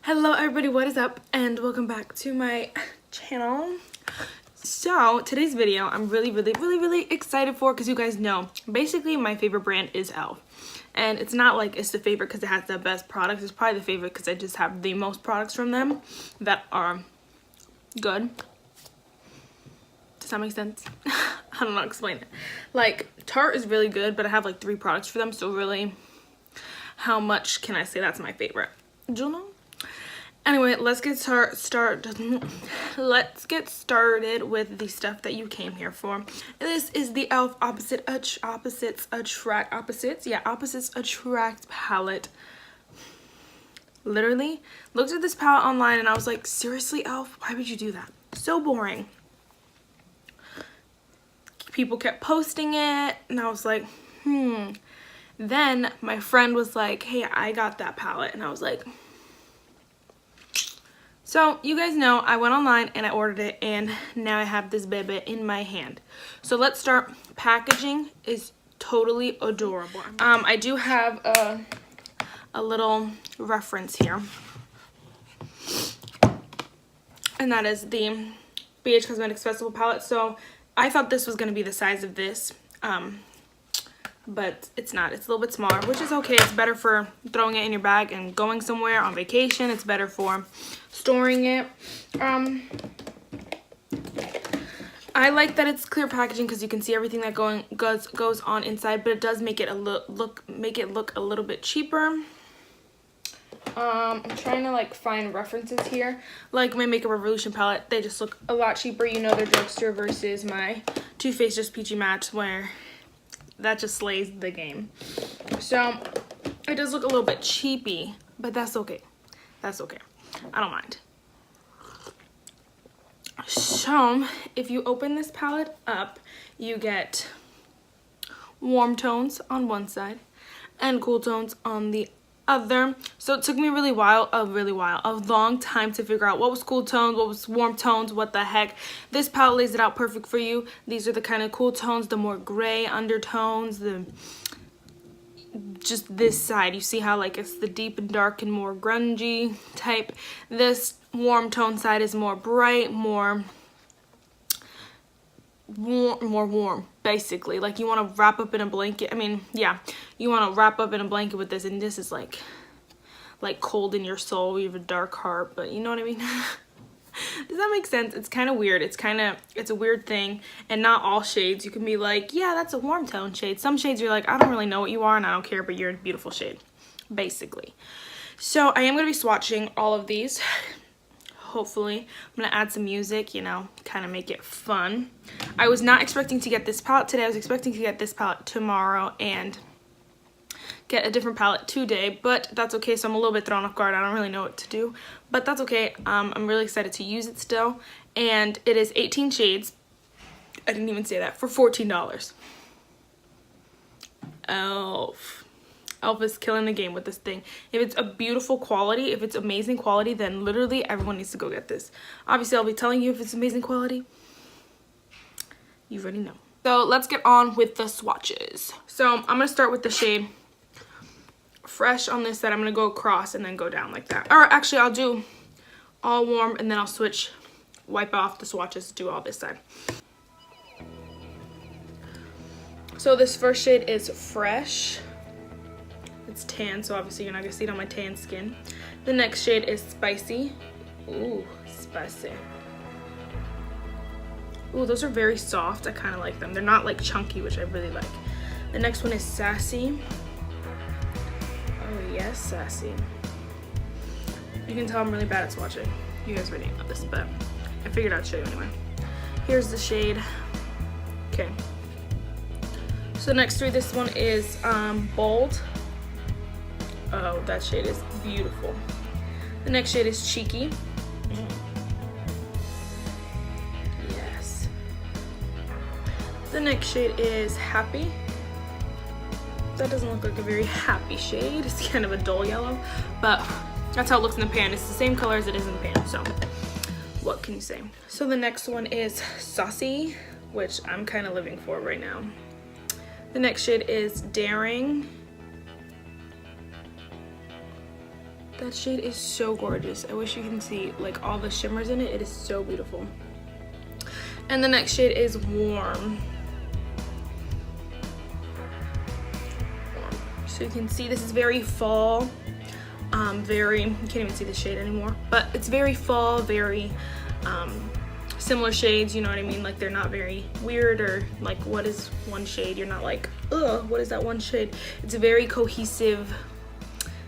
Hello everybody, what is up and welcome back to my channel. So today's video I'm really excited for because you guys know basically my favorite brand is E.l.f. And it's not like it's the favorite because it has the best products. It's probably the favorite because I just have the most products from them that are good. Does that make sense? I don't know how to explain it. Like Tarte is really good, but I have like 3 products for them, so really how much can I say that's my favorite? Do you know? Anyway, let's get started with the stuff that you came here for. This is the E.l.f. Opposites Attract palette. Literally looked at this palette online and I was like, seriously, E.l.f., why would you do that? So boring. People kept posting it and I was like, Then my friend was like, hey, I got that palette, and I was like, so you guys know I went online and I ordered it, and now I have this baby in my hand. So let's start. Packaging is totally adorable. I do have a little reference here, and that is the BH Cosmetics Festival palette. So I thought this was going to be the size of this, but it's not. It's a little bit smaller, which is okay. It's better for throwing it in your bag and going somewhere on vacation. It's better for storing it. I like that it's clear packaging because you can see everything that goes on inside, but it does make it look a little bit cheaper. I'm trying to like find references here. Like my Makeup Revolution palette, they just look a lot cheaper. You know, they're drugstore versus my Too Faced Just Peachy Match, where that just slays the game. So it does look a little bit cheapy, but that's okay. That's okay. I don't mind. So if you open this palette up, you get warm tones on one side and cool tones on the other. So it took me a long time to figure out what was cool tones, what was warm tones, what the heck. This palette lays it out perfect for you. These are the kind of cool tones, the more gray undertones, just this side. You see how like it's the deep and dark and more grungy type. This warm tone side is more bright, more warm, basically. Like you want to wrap up in a blanket. I mean, yeah, you want to wrap up in a blanket with this, and this is like cold in your soul. You have a dark heart, but you know what I mean. Does that make sense? It's kind of weird. It's a weird thing, and not all shades. You can be like, yeah, that's a warm tone shade. Some shades you're like, I don't really know what you are and I don't care, but you're a beautiful shade, basically. So I am going to be swatching all of these. Hopefully I'm going to add some music, you know, kind of make it fun. I was not expecting to get this palette today. I was expecting to get this palette tomorrow and get a different palette today, but that's okay. So I'm a little bit thrown off guard. I don't really know what to do, but that's okay. I'm really excited to use it still, and it is 18 shades. I didn't even say that, for $14. E.l.f. is killing the game with this thing. If it's a beautiful quality, if it's amazing quality, then literally everyone needs to go get this. Obviously I'll be telling you if it's amazing quality. You already know. So let's get on with the swatches. So I'm gonna start with the shade Fresh on this side. I'm gonna go across and then go down like that. Or actually I'll do all warm and then I'll switch, wipe off the swatches to do all this side. So this first shade is Fresh. It's tan, so obviously you're not gonna see it on my tan skin. The next shade is Spicy. Ooh, spicy. Ooh, those are very soft. I kind of like them. They're not like chunky, which I really like. The next one is Sassy. Oh yes, Sassy. You can tell I'm really bad at swatching. You guys already know this, but I figured I'd show you anyway. Here's the shade. Okay. So next to this one is Bold. Oh, that shade is beautiful. The next shade is Cheeky. Yes. The next shade is Happy. That doesn't look like a very happy shade. It's kind of a dull yellow, but that's how it looks in the pan. It's the same color as it is in the pan, so what can you say? So the next one is Saucy, which I'm kind of living for right now. The next shade is Daring. That shade is so gorgeous. I wish you can see like all the shimmers in it. It is so beautiful. And the next shade is Warm. So you can see this is very fall. You can't even see the shade anymore, but it's very fall, very similar shades, you know what I mean? Like they're not very weird or like what is one shade? You're not like, ugh, what is that one shade? It's a very cohesive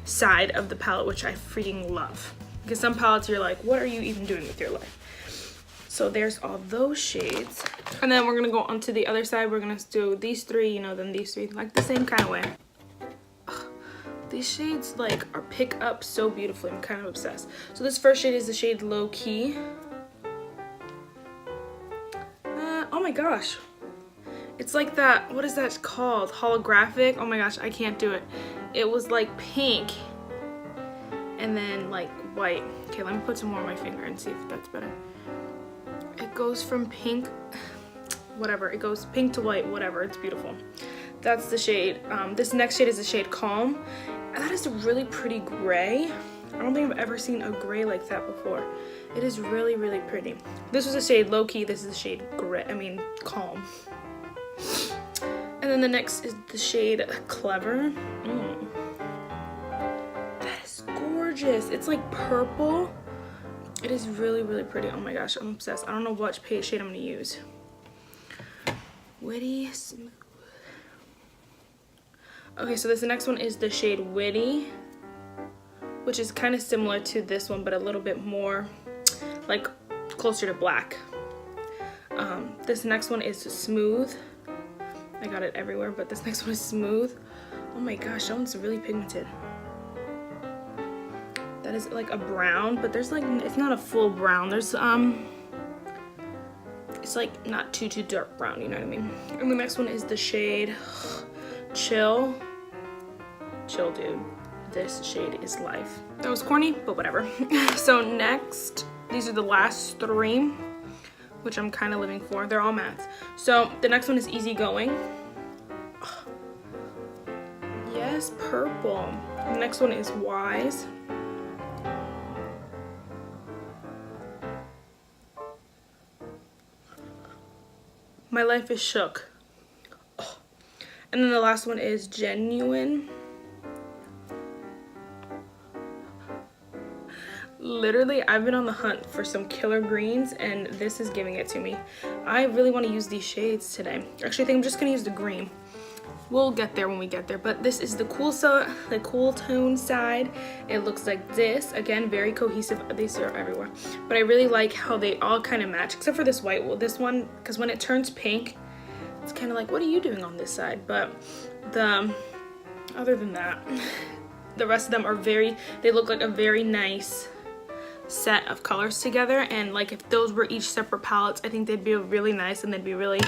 side of the palette, which I freaking love. Because some palettes you're like, what are you even doing with your life? So there's all those shades. And then we're gonna go onto the other side. We're gonna do these three, you know, then these three, like the same kind of way. Ugh, these shades like are pick up so beautifully. I'm kind of obsessed. So this first shade is the shade Low Key. Oh my gosh. It's like that, what is that called? Holographic? Oh my gosh, I can't do it. It was like pink and then like white. Okay, let me put some more on my finger and see if that's better. It goes from pink, whatever. It goes pink to white, whatever. It's beautiful. That's the shade. This next shade is the shade Calm. That is a really pretty gray. I don't think I've ever seen a gray like that before. It is really, really pretty. This was the shade Low Key. This is the shade Calm. And then the next is the shade Clever. That is gorgeous. It's like purple. It is really, really pretty. Oh my gosh, I'm obsessed. I don't know what shade I'm gonna use. Witty, Smooth. Okay, so this next one is the shade Witty, which is kind of similar to this one, but a little bit more like closer to black. This next one is Smooth. I got it everywhere, but this next one is Smooth. Oh my gosh, that one's really pigmented. That is like a brown, but there's like, it's not a full brown. There's it's like not too dark brown, you know what I mean? And the next one is the shade Chill. Chill, dude. This shade is life. That was corny, but whatever. So next, these are the last three, which I'm kind of living for. They're all mattes. So the next one is Easygoing. Yes, purple. The next one is Wise. My Life is Shook. Oh. And then the last one is Genuine. Literally, I've been on the hunt for some killer greens and this is giving it to me. I really want to use these shades today. Actually, I think I'm just going to use the green. We'll get there when we get there, but this is the cool tone side. It looks like this. Again, very cohesive. These are everywhere. But I really like how they all kind of match, except for this white. Well, this one, because when it turns pink, it's kind of like, what are you doing on this side? But other than that, the rest of them are they look like a very nice set of colors together. And like if those were each separate palettes, I think they'd be really nice and they'd be really,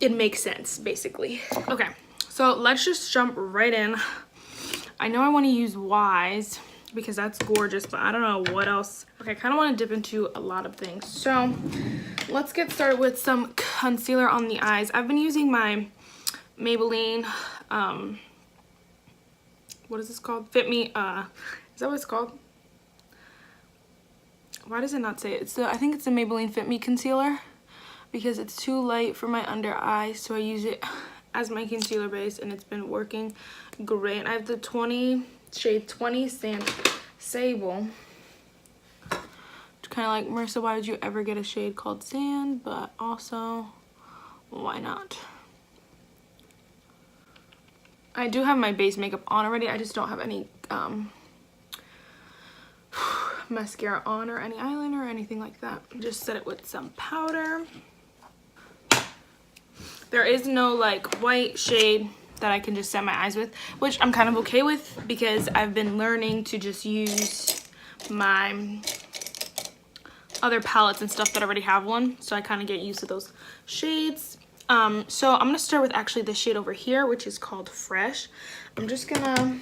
it makes sense, basically. Okay, so let's just jump right in. I know I want to use Wise because that's gorgeous, but I don't know what else. Okay, I kind of want to dip into a lot of things. So let's get started with some concealer on the eyes. I've been using my Maybelline, what is this called? Fit Me, is that what it's called? Why does it not say it? I think it's the Maybelline Fit Me concealer, because it's too light for my under eye, so I use it as my concealer base and it's been working great. I have the shade 20 Sable. It's kind of like, Marissa, why would you ever get a shade called Sand? But also, why not? I do have my base makeup on already. I just don't have any mascara on or any eyeliner or anything like that. Just set it with some powder. There is no like white shade that I can just set my eyes with, which I'm kind of okay with because I've been learning to just use my other palettes and stuff that already have one, so I kind of get used to those shades. So I'm gonna start with actually this shade over here, which is called Fresh. I'm just gonna,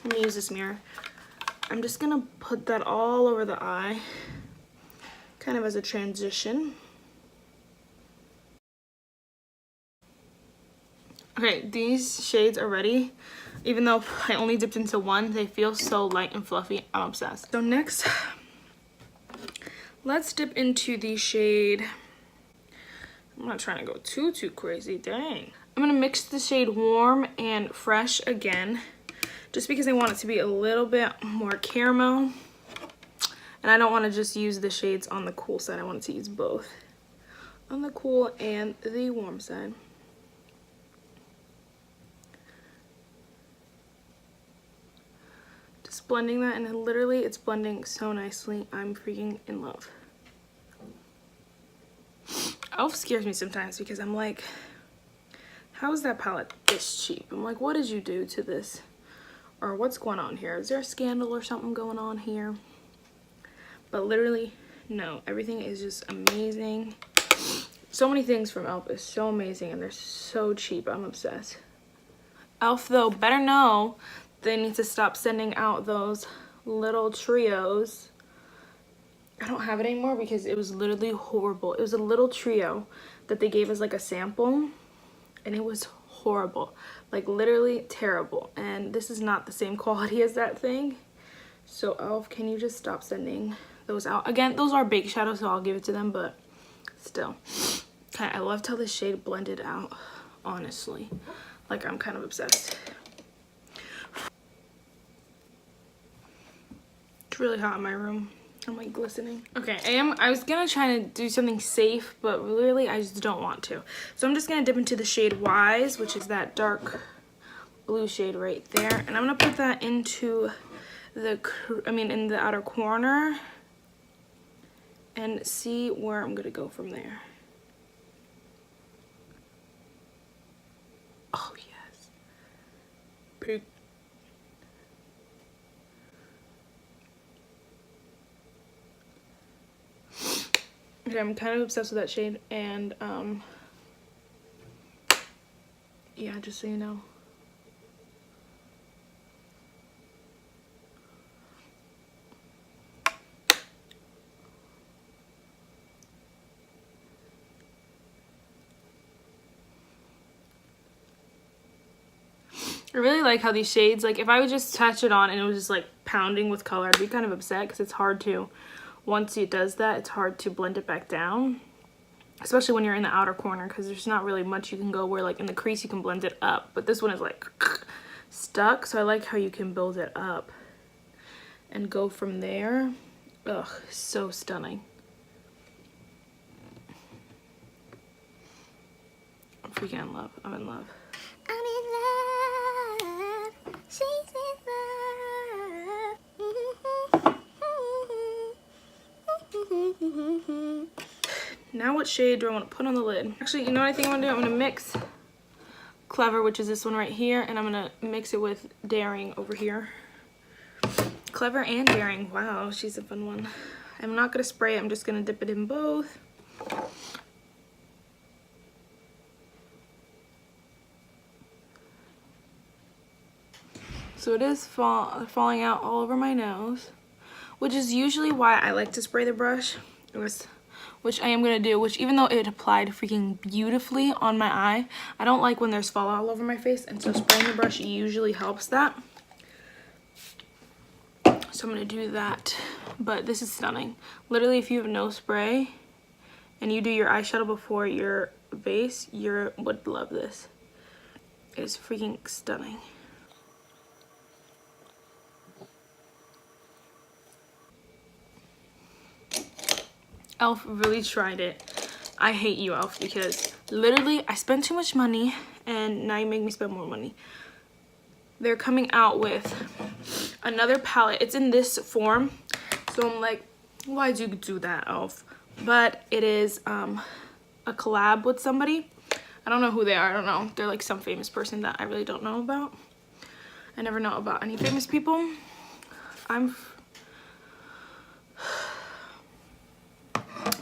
let me use this mirror. I'm just gonna put that all over the eye, kind of as a transition. Okay, these shades already, Even though I only dipped into one, they feel so light and fluffy. I'm obsessed. So next, let's dip into the shade. I'm not trying to go too crazy, dang. I'm gonna mix the shade Warm and Fresh again, just because I want it to be a little bit more caramel. And I don't want to just use the shades on the cool side. I want to use both on the cool and the warm side. Just blending that, and literally it's blending so nicely. I'm freaking in love. E.l.f. scares me sometimes because I'm like, how is that palette this cheap? I'm like, what did you do to this? Or what's going on here? Is there a scandal or something going on here? But literally, no. Everything is just amazing. So many things from E.l.f. is so amazing, and they're so cheap. I'm obsessed. E.l.f. though better know they need to stop sending out those little trios. I don't have it anymore because it was literally horrible. It was a little trio that they gave us like a sample, and it was horrible. Like literally terrible. And this is not the same quality as that thing. So E.l.f., can you just stop sending those out? Again, those are big shadows, so I'll give it to them, but still. Okay, I loved how this shade blended out, honestly. Like, I'm kind of obsessed. It's really hot in my room. I'm like glistening. Okay, I was gonna try to do something safe, but really I just don't want to. So I'm just gonna dip into the shade Wise, which is that dark blue shade right there. And I'm gonna put that into in the outer corner and see where I'm gonna go from there. Oh yes. Pig. Okay, I'm kind of obsessed with that shade, and yeah, just so you know. I really like how these shades, like if I would just touch it on and it was just like pounding with color, I'd be kind of upset because it's hard to, once it does that, it's hard to blend it back down. Especially when you're in the outer corner, because there's not really much you can go where like in the crease you can blend it up. But this one is like stuck, so I like how you can build it up and go from there. Ugh, so stunning. I'm freaking in love. I'm in love. I'm in love. She's in love. Now what shade do I want to put on the lid? Actually, you know what I think I'm going to do? I'm going to mix Clever, which is this one right here, and I'm going to mix it with Daring over here. Clever and Daring. Wow, she's a fun one. I'm not going to spray it. I'm just going to dip it in both. So it is falling out all over my nose, which is usually why I like to spray the brush, which I am going to do, which even though it applied freaking beautifully on my eye, I don't like when there's fallout all over my face, and so spraying the brush usually helps that. So I'm going to do that, but this is stunning. Literally, if you have no spray and you do your eyeshadow before your base, you would love this. It is freaking stunning. E.l.f. really tried it. I hate you, E.l.f., because literally I spent too much money and now you make me spend more money. They're coming out with another palette. It's in this form, so I'm like, why'd you do that, E.l.f.? But it is a collab with somebody. I don't know who they are. I don't know. They're like some famous person that I really don't know about. I never know about any famous people.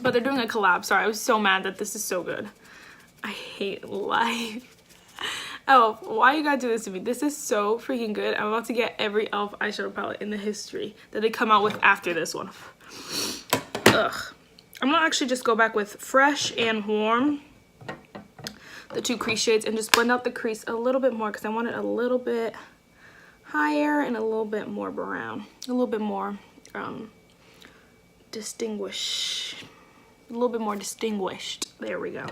But they're doing a collab. Sorry, I was so mad that this is so good. I hate life. E.l.f., why you gotta do this to me? This is so freaking good. I'm about to get every E.l.f. eyeshadow palette in the history that they come out with after this one. Ugh. I'm gonna actually just go back with Fresh and Warm, the two crease shades, and just blend out the crease a little bit more because I want it a little bit higher and a little bit more brown, a little bit more distinguished, a little bit more distinguished. There we go.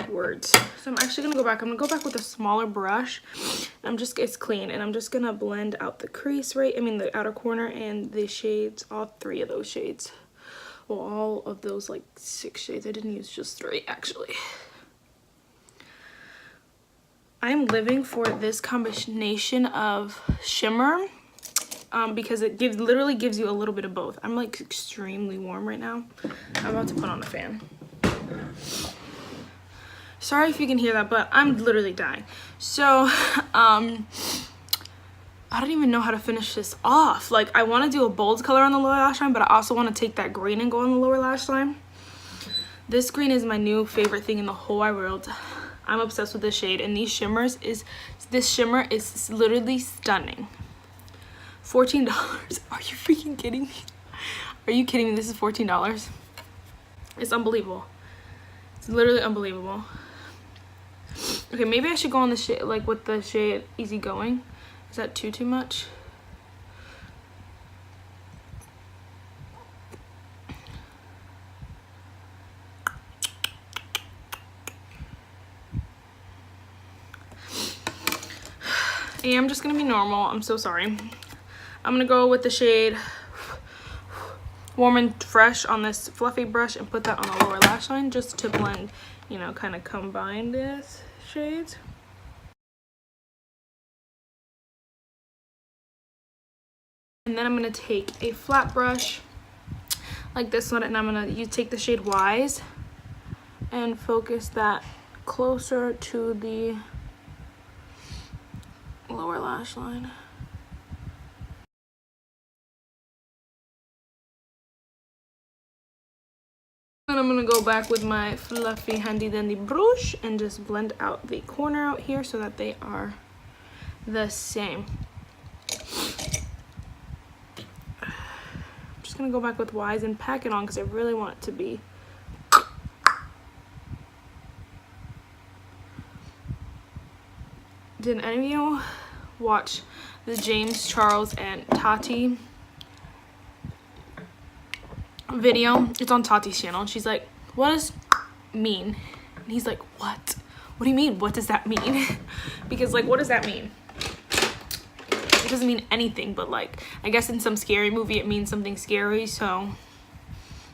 Words. So I'm actually gonna go back. I'm gonna go back with a smaller brush. It's clean, and I'm just gonna blend out the crease, right? I mean the outer corner and the shades, all 3 of those shades. Well, all of those like 6 shades. I didn't use just 3 actually. I'm living for this combination of shimmer because it literally gives you a little bit of both. I'm like extremely warm right now. I'm about to put on a fan. Sorry if you can hear that, but I'm literally dying. So I don't even know how to finish this off. Like, I want to do a bold color on the lower lash line, but I also want to take that green and go on the lower lash line. This green is my new favorite thing in the whole wide world. I'm obsessed with this shade, and this shimmer is literally stunning. $14. Are you freaking kidding me? Are you kidding me? This is $14. It's unbelievable. It's literally unbelievable. Okay, maybe I should go on the shade, like with the shade Easy Going. Is that too much? Yeah, I'm just gonna be normal. I'm so sorry. I'm gonna go with the shade Warm and Fresh on this fluffy brush and put that on the lower lash line just to blend, you know, kind of combine this shades. And then I'm gonna take a flat brush like this one, and I'm gonna take the shade Wise and focus that closer to the lower lash line. And I'm gonna go back with my fluffy handy dandy brush and just blend out the corner out here so that they are the same. I'm just gonna go back with Wise and pack it on because I really want it to be. Did any of you watch the James Charles and Tati video? It's on Tati's channel, and she's like, what does mean? And he's like, what do you mean, what does that mean? Because like, what does that mean? It doesn't mean anything, but like, I guess in some scary movie it means something scary, so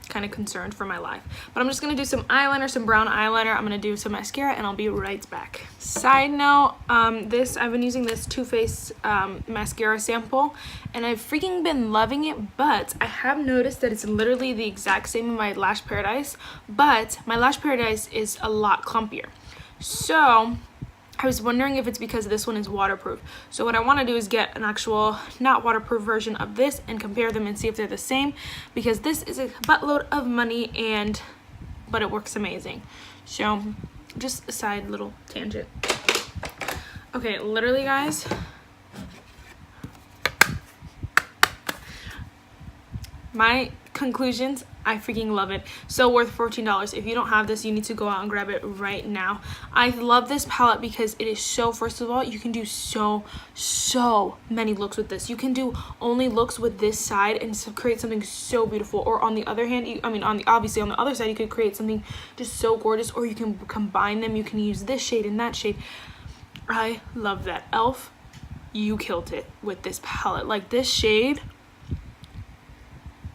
kind of concerned for my life. But I'm just gonna do some eyeliner, some brown eyeliner. I'm gonna do some mascara, and I'll be right back. Side note, I've been using this Too Faced mascara sample, and I've freaking been loving it, but I have noticed that it's literally the exact same in my Lash Paradise, but my Lash Paradise is a lot clumpier. So I was wondering if it's because this one is waterproof. So what I want to do is get an actual not waterproof version of this and compare them and see if they're the same, because this is a buttload of money but it works amazing. So just a side little tangent. Okay, literally guys, my conclusions, I freaking love it. So worth $14. If you don't have this, you need to go out and grab it right now. I love this palette because it is so, first of all, you can do so many looks with this. You can do only looks with this side and create something so beautiful, or on the other hand, obviously on the other side you could create something just so gorgeous, or you can combine them. You can use this shade and that shade. I love that. E.l.f, you killed it with this palette. Like, this shade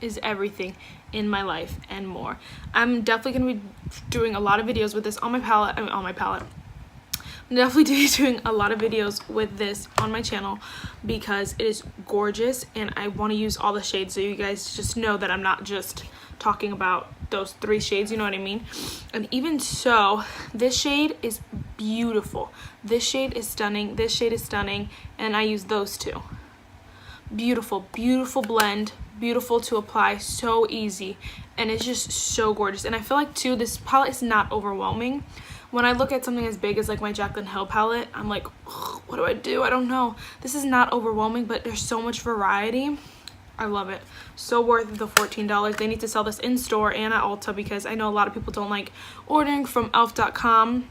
is everything in my life and more. I'm definitely gonna be doing a lot of videos with this on my palette. I'm definitely doing a lot of videos with this on my channel because it is gorgeous, and I want to use all the shades so you guys just know that I'm not just talking about those 3 shades, you know what I mean? And even so, this shade is beautiful. This shade is stunning. This shade is stunning, and I use those 2. Beautiful, beautiful blend. Beautiful to apply, so easy, and it's just so gorgeous. And I feel like too, this palette is not overwhelming. When I look at something as big as like my Jaclyn Hill palette, I'm like, what do? I don't know. This is not overwhelming, but there's so much variety. I love it. So worth the $14. They need to sell this in store and at Ulta, because I know a lot of people don't like ordering from elf.com,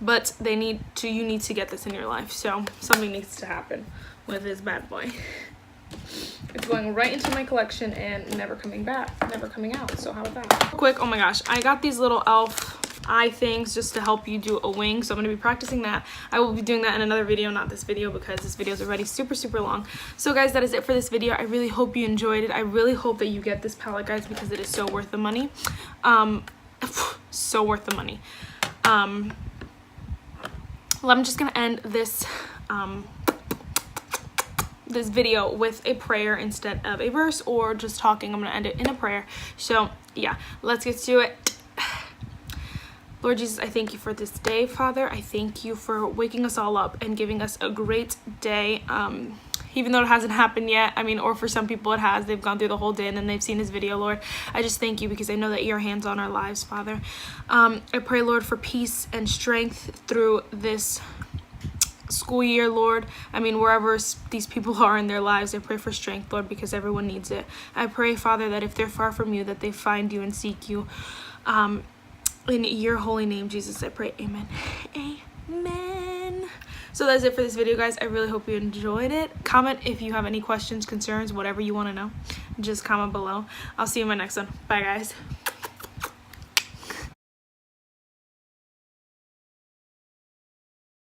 but you need to get this in your life. So something needs to happen with this bad boy. It's going right into my collection and never coming out. So how about that? Real quick, oh my gosh, I got these little e.l.f. eye things just to help you do a wing, so I'm going to be practicing that. I will be doing that in another video, not this video, because this video is already super long. So guys, that is it for this video. I really hope you enjoyed it. I really hope that you get this palette, guys, because it is so worth the money. So worth the money. Well, I'm just gonna end this this video with a prayer instead of a verse or just talking. I'm gonna end it in a prayer. So yeah, let's get to it. Lord Jesus, I thank you for this day, Father. I thank you for waking us all up and giving us a great day. Even though it hasn't happened yet, I mean, or for some people it has, they've gone through the whole day and then they've seen this video, Lord. I just thank you because I know that your hand's on our lives, Father. I pray, Lord, for peace and strength through this school year, Lord. I mean, wherever these people are in their lives, I pray for strength, Lord, because everyone needs it. I pray, Father, that if they're far from you, that they find you and seek you. In your holy name, Jesus, I pray. Amen. Amen. So that's it for this video, guys. I really hope you enjoyed it. Comment if you have any questions, concerns, whatever you want to know. Just comment below. I'll see you in my next one. Bye, guys.